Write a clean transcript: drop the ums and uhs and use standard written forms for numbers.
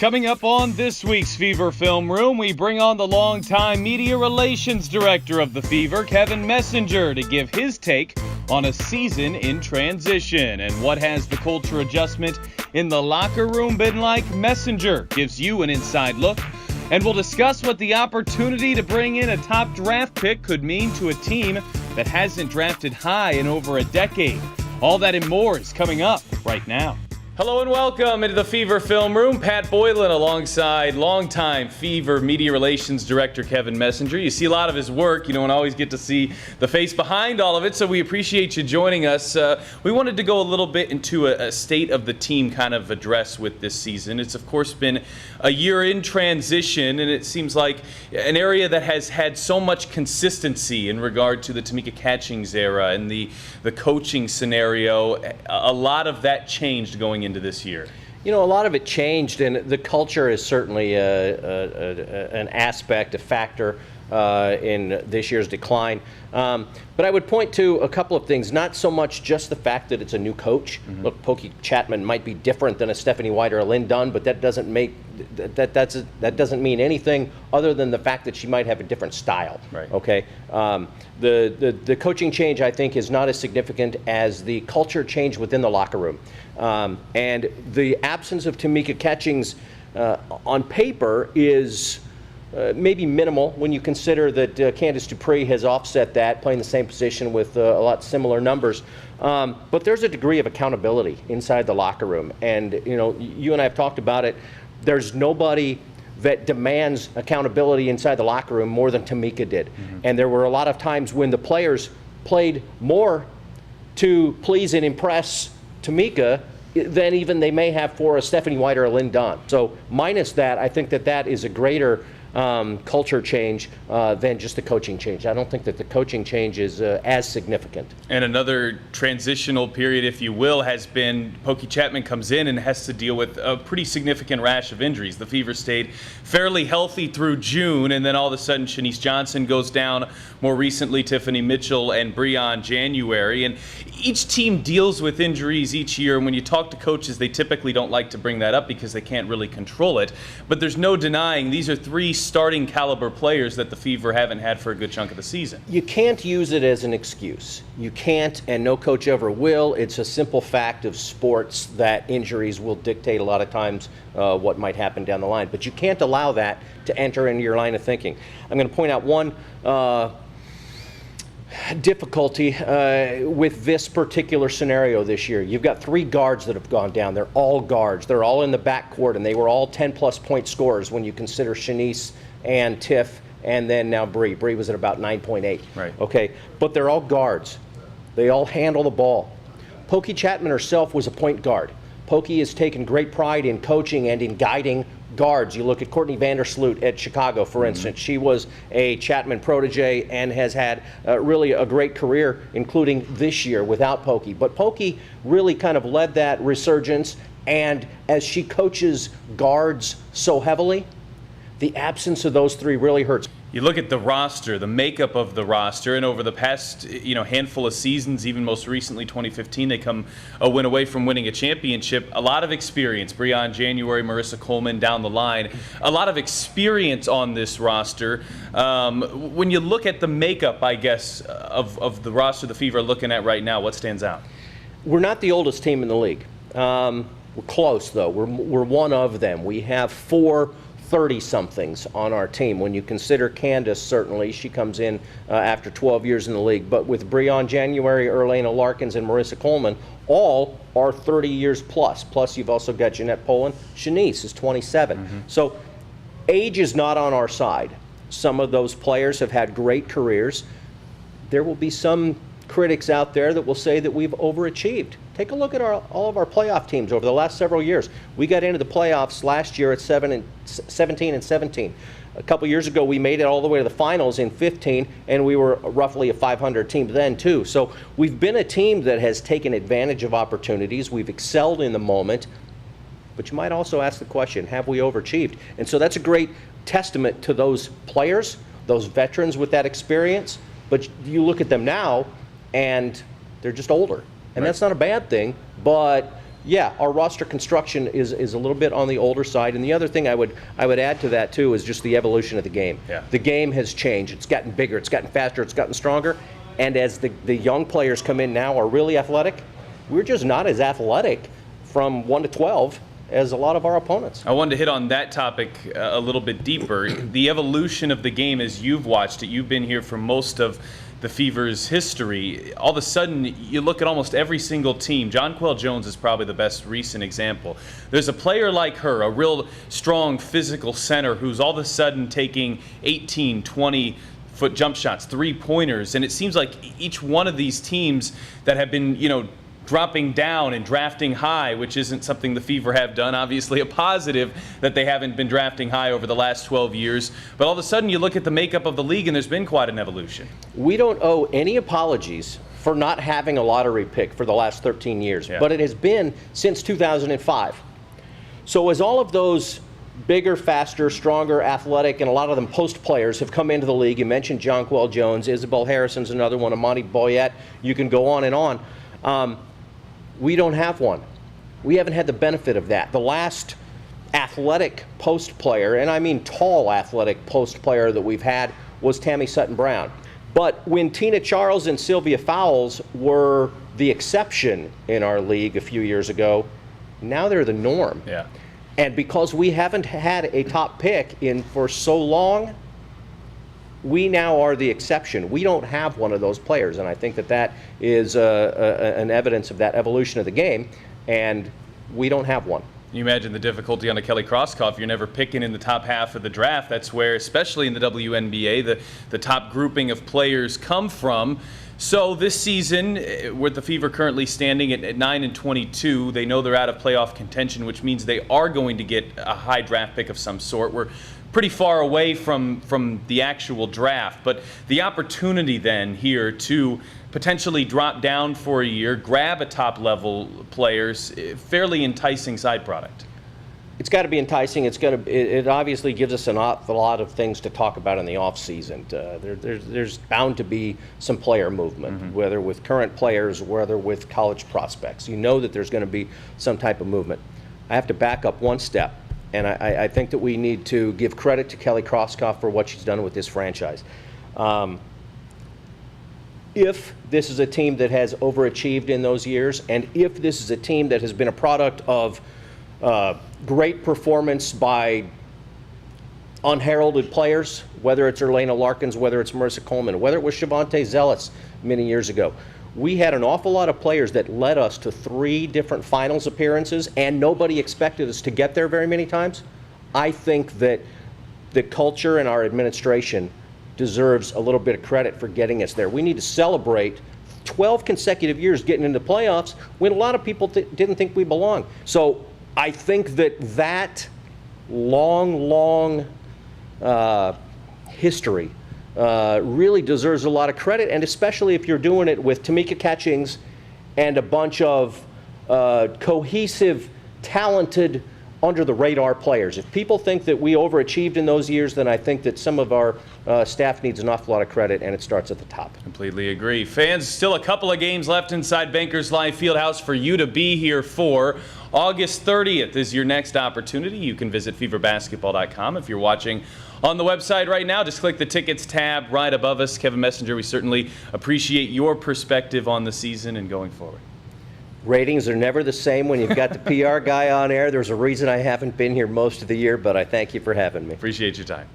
Coming up on this week's Fever Film Room, we bring on the longtime media relations director of the Fever, Kevin Messenger, to give his take on a season in transition. And what has the culture adjustment in the locker room been like? Messenger gives you an inside look. And we'll discuss what the opportunity to bring in a top draft pick could mean to a team that hasn't drafted high in over a decade. All that and more is coming up right now. Hello and welcome into the Fever Film Room. Pat Boylan alongside longtime Fever Media Relations Director Kevin Messenger. You see a lot of his work. You don't always get to see the face behind all of it, so we appreciate you joining us. We wanted to go a little bit into a state of the team kind of address with this season. It's, of course, been a year in transition, and it seems like an area that has had so much consistency in regard to the Tamika Catchings era and the coaching scenario. A lot of that changed going into this year. You know, a lot of it changed, and the culture is certainly an aspect, a factor in this year's decline. But I would point to a couple of things, not so much just the fact that it's a new coach. Mm-hmm. Look, Pokey Chapman might be different than a Stephanie White or a Lynn Dunn, but that doesn't mean anything other than the fact that she might have a different style. Right. Okay. The coaching change, I think, is not as significant as the culture change within the locker room. And the absence of Tamika Catchings on paper is maybe minimal when you consider that Candace Dupree has offset that, playing the same position with a lot similar numbers. But there's a degree of accountability inside the locker room. And, you know, you and I have talked about it. There's nobody that demands accountability inside the locker room more than Tamika did. Mm-hmm. And there were a lot of times when the players played more to please and impress Tamika than even they may have for a Stephanie White or a Lynn Dunn. So minus that, I think that is a greater culture change than just the coaching change. I don't think that the coaching change is as significant. And another transitional period, if you will, has been Pokey Chapman comes in and has to deal with a pretty significant rash of injuries. The Fever stayed fairly healthy through June, and then all of a sudden Shanice Johnson goes down. More recently, Tiffany Mitchell and Breon January. And each team deals with injuries each year, and when you talk to coaches, they typically don't like to bring that up because they can't really control it. But there's no denying these are three starting caliber players that the Fever haven't had for a good chunk of the season. You can't use it as an excuse. You can't, and no coach ever will. It's a simple fact of sports that injuries will dictate a lot of times what might happen down the line. But you can't allow that to enter into your line of thinking. I'm going to point out one difficulty with this particular scenario this year. You've got three guards that have gone down. They're all guards. They're all in the backcourt, and they were all 10-plus point scorers when you consider Shanice and Tiff, and then now Bree. Bree was at about 9.8. Right. Okay, but they're all guards. They all handle the ball. Pokey Chapman herself was a point guard. Pokey has taken great pride in coaching and in guiding guards. You look at Courtney Vandersloot at Chicago, for instance. She was a Chapman protege and has had really a great career, including this year without Pokey. But Pokey really kind of led that resurgence, and as she coaches guards so heavily, the absence of those three really hurts. You look at the roster, the makeup of the roster, and over the past handful of seasons, even most recently 2015, they come a win away from winning a championship. A lot of experience. Breon January, Marissa Coleman down the line. A lot of experience on this roster. When you look at the makeup, I guess, of the roster the Fever are looking at right now, what stands out? We're not the oldest team in the league. We're close, though. We're one of them. We have 4 30-somethings on our team. When you consider Candace, certainly, she comes in after 12 years in the league. But with Breon January, Erlena Larkins, and Marissa Coleman, all are 30 years plus. Plus, you've also got Jeanette Poland. Shanice is 27. Mm-hmm. So age is not on our side. Some of those players have had great careers. There will be some critics out there that will say that we've overachieved. Take a look at all of our playoff teams over the last several years. We got into the playoffs last year at 17 and 17. A couple years ago, we made it all the way to the finals in 15, and we were roughly a 500 team then, too. So we've been a team that has taken advantage of opportunities. We've excelled in the moment. But you might also ask the question, have we overachieved? And so that's a great testament to those players, those veterans with that experience. But you look at them now, and they're just older. And that's not a bad thing, but Yeah, our roster construction is a little bit on the older side, and the other thing I would add to that too is just the evolution of the game. Yeah. The game has changed. It's gotten bigger, it's gotten faster, it's gotten stronger, and as the young players come in now are really athletic, we're just not as athletic from 1 to 12 as a lot of our opponents. I wanted to hit on that topic a little bit deeper. The evolution of the game as you've watched it. You've been here for most of the Fever's history. All of a sudden, you look at almost every single team. Jonquel Jones is probably the best recent example. There's a player like her, a real strong physical center who's all of a sudden taking 18, 20-foot jump shots, three-pointers, and it seems like each one of these teams that have been, dropping down and drafting high, which isn't something the Fever have done. Obviously a positive that they haven't been drafting high over the last 12 years. But all of a sudden you look at the makeup of the league and there's been quite an evolution. We don't owe any apologies for not having a lottery pick for the last 13 years, Yeah. but it has been since 2005. So as all of those bigger, faster, stronger, athletic, and a lot of them post players have come into the league, you mentioned Jonquel Jones, Isabel Harrison's another one, Amani Boyette, you can go on and on. We don't have one. We haven't had the benefit of that. The last athletic post player, and I mean tall athletic post player that we've had, was Tammy Sutton-Brown. But when Tina Charles and Sylvia Fowles were the exception in our league a few years ago, now they're the norm. Yeah. And because we haven't had a top pick in for so long, we now are the exception. We don't have one of those players, and I think that is an evidence of that evolution of the game, and we don't have one. You imagine the difficulty on a Kelly Krauskopf. You're never picking in the top half of the draft. That's where, especially in the WNBA, the top grouping of players come from. So this season, with the Fever currently standing at 9-22, they know they're out of playoff contention, which means they are going to get a high draft pick of some sort. We're pretty far away from the actual draft, but the opportunity then here to potentially drop down for a year, grab a top-level players, fairly enticing side product. It's got to be enticing. It obviously gives us an awful lot of things to talk about in the off season. There's bound to be some player movement, whether with current players, whether with college prospects. You know that there's going to be some type of movement. I have to back up one step, and I think that we need to give credit to Kelly Krauskopf for what she's done with this franchise. If this is a team that has overachieved in those years, and if this is a team that has been a product of great performance by unheralded players, whether it's Erlena Larkins, whether it's Marissa Coleman, whether it was Shavonte Zealous many years ago. We had an awful lot of players that led us to 3 different finals appearances, and nobody expected us to get there very many times. I think that the culture and our administration deserves a little bit of credit for getting us there. We need to celebrate 12 consecutive years getting into playoffs when a lot of people didn't think we belonged. So I think that long history really deserves a lot of credit, and especially if you're doing it with Tamika Catchings and a bunch of cohesive, talented, under-the-radar players. If people think that we overachieved in those years, then I think that some of our staff needs an awful lot of credit, and it starts at the top. Completely agree. Fans, still a couple of games left inside Bankers Life Fieldhouse for you to be here for. August 30th is your next opportunity. You can visit feverbasketball.com. If you're watching on the website right now, just click the tickets tab right above us. Kevin Messenger, we certainly appreciate your perspective on the season and going forward. Ratings are never the same when you've got the PR guy on air. There's a reason I haven't been here most of the year, but I thank you for having me. Appreciate your time.